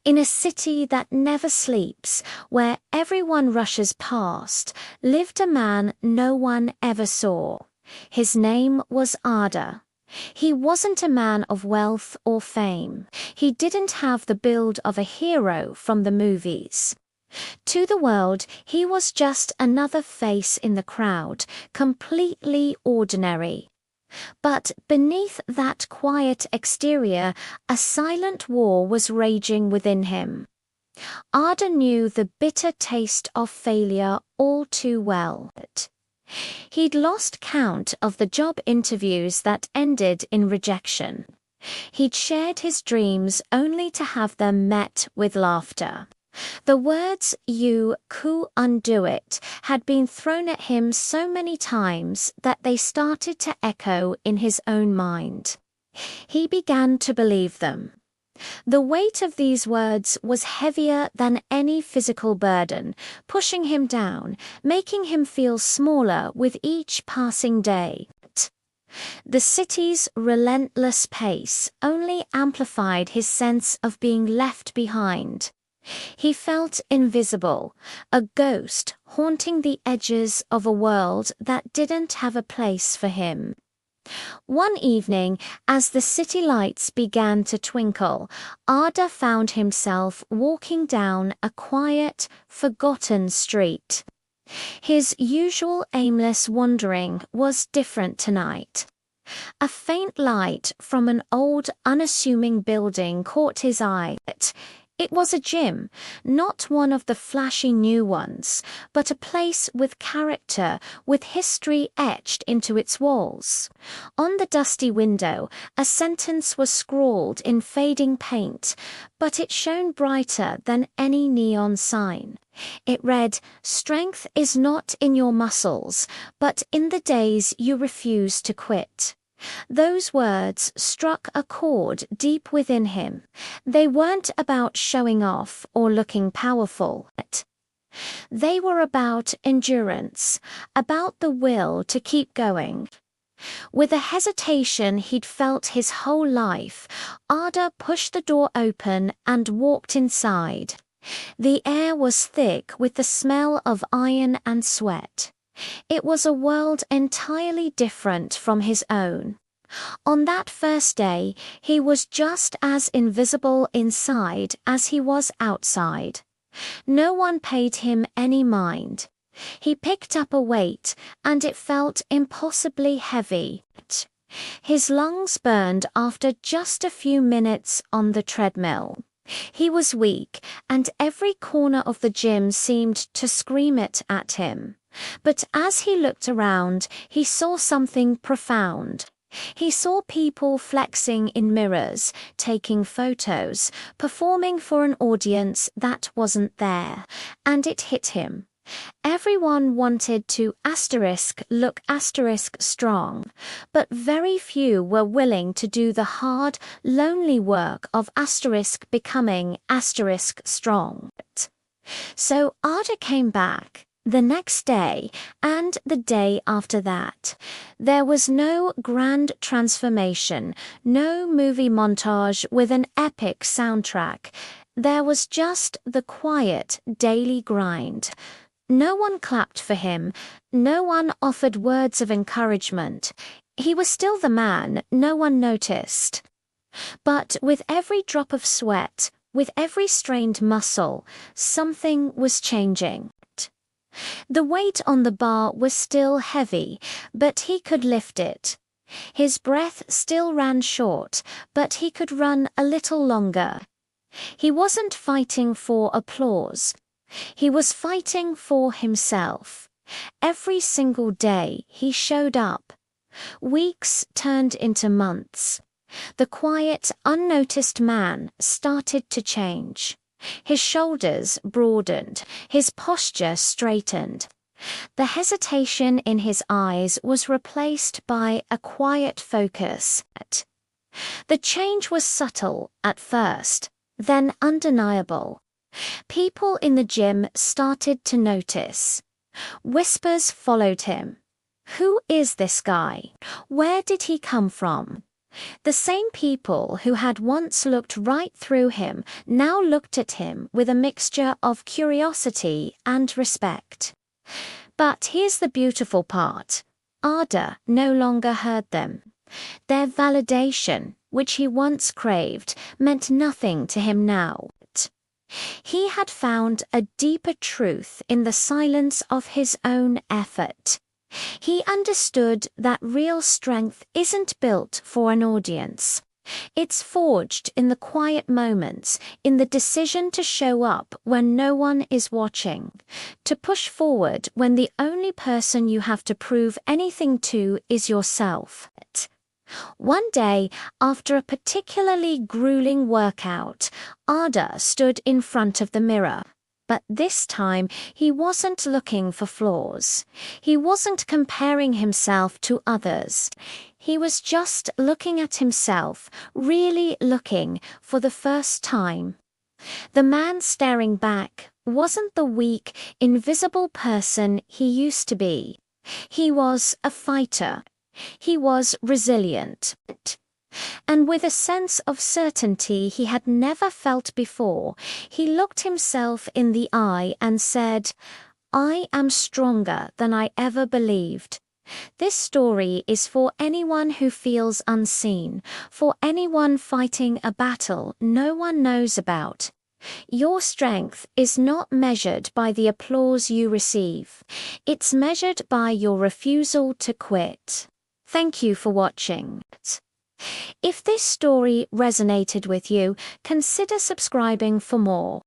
In a city that never sleeps, where everyone rushes past, lived a man no one ever saw. His name was Ada. He wasn't a man of wealth or fame. He didn't have the build of a hero from the movies. To the world, he was just another face in the crowd, completely ordinary. But beneath that quiet exterior, a silent war was raging within him. Ada knew the bitter taste of failure all too well. He'd lost count of the job interviews that ended in rejection. He'd shared his dreams only to have them met with laughter. The words "you could undo it" had been thrown at him so many times that they started to echo in his own mind. He began to believe them. The weight of these words was heavier than any physical burden, pushing him down, making him feel smaller with each passing day. The city's relentless pace only amplified his sense of being left behind. He felt invisible, a ghost haunting the edges of a world that didn't have a place for him. One evening, as the city lights began to twinkle, Ada found himself walking down a quiet, forgotten street. His usual aimless wandering was different tonight. A faint light from an old, unassuming building caught his eye. It was a gym, not one of the flashy new ones, but a place with character, with history etched into its walls. On the dusty window, a sentence was scrawled in fading paint, but it shone brighter than any neon sign. It read, "Strength is not in your muscles, but in the days you refuse to quit." Those words struck a chord deep within him. They weren't about showing off or looking powerful. They were about endurance, about the will to keep going. With a hesitation he'd felt his whole life, Ada pushed the door open and walked inside. The air was thick with the smell of iron and sweat. It was a world entirely different from his own. On that first day, he was just as invisible inside as he was outside. No one paid him any mind. He picked up a weight, and it felt impossibly heavy. His lungs burned after just a few minutes on the treadmill. He was weak, and every corner of the gym seemed to scream it at him. But as he looked around, he saw something profound. He saw people flexing in mirrors, taking photos, performing for an audience that wasn't there, and it hit him. Everyone wanted to look strong, but very few were willing to do the hard, lonely work of becoming strong. So Ada came back. The next day, and the day after that. There was no grand transformation, no movie montage with an epic soundtrack. There was just the quiet, daily grind. No one clapped for him, no one offered words of encouragement. He was still the man no one noticed. But with every drop of sweat, with every strained muscle, something was changing. The weight on the bar was still heavy, but he could lift it. His breath still ran short, but he could run a little longer. He wasn't fighting for applause. He was fighting for himself. Every single day he showed up. Weeks turned into months. The quiet, unnoticed man started to change. His shoulders broadened, his posture straightened. The hesitation in his eyes was replaced by a quiet focus. The change was subtle at first, then undeniable. People in the gym started to notice. Whispers followed him. Who is this guy? Where did he come from? The same people who had once looked right through him now looked at him with a mixture of curiosity and respect. But here's the beautiful part. Ada no longer heard them. Their validation, which he once craved, meant nothing to him now. He had found a deeper truth in the silence of his own effort. He understood that real strength isn't built for an audience. It's forged in the quiet moments, in the decision to show up when no one is watching, to push forward when the only person you have to prove anything to is yourself. One day, after a particularly grueling workout, Ada stood in front of the mirror. But this time, he wasn't looking for flaws. He wasn't comparing himself to others. He was just looking at himself, really looking for the first time. The man staring back wasn't the weak, invisible person he used to be. He was a fighter. He was resilient. And with a sense of certainty he had never felt before, he looked himself in the eye and said, "I am stronger than I ever believed." This story is for anyone who feels unseen, for anyone fighting a battle no one knows about. Your strength is not measured by the applause you receive. It's measured by your refusal to quit. Thank you for watching. If this story resonated with you, consider subscribing for more.